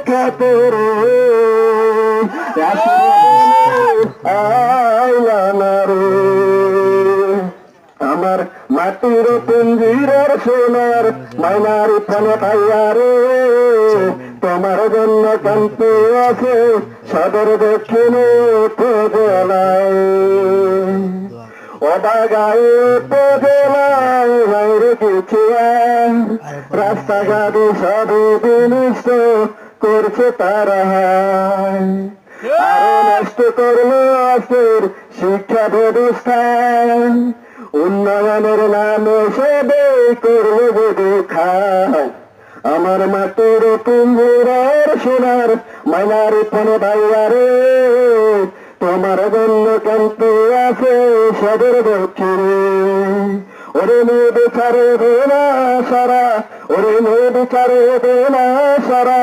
খাতরে আইলানারে আমার মাটির পুঞ্জির সোনার মাইনার ফলে পাইয়ারে তোমার জন্য কান্তি আছে সদর দক্ষিণে উপজেলায় অবাগায়ে উপজেলায় বাইরে কিছু রাস্তাঘাট সবই বিনষ্ট করছে তারা আরো নষ্ট করলো আজকের শিক্ষা ব্যবস্থা উন্নয়নের নামে সবে করলো যদি খায় আমার মাটির পুঞ্জির সোনার মাইনার ফোনে বাইয়ারে তোমার জন্য কান্তি আছে সদর দক্ষিণে ওরে মেয়ে বিচারে দেনা সারা ওরে মেয়ে বিচারে দেনা সারা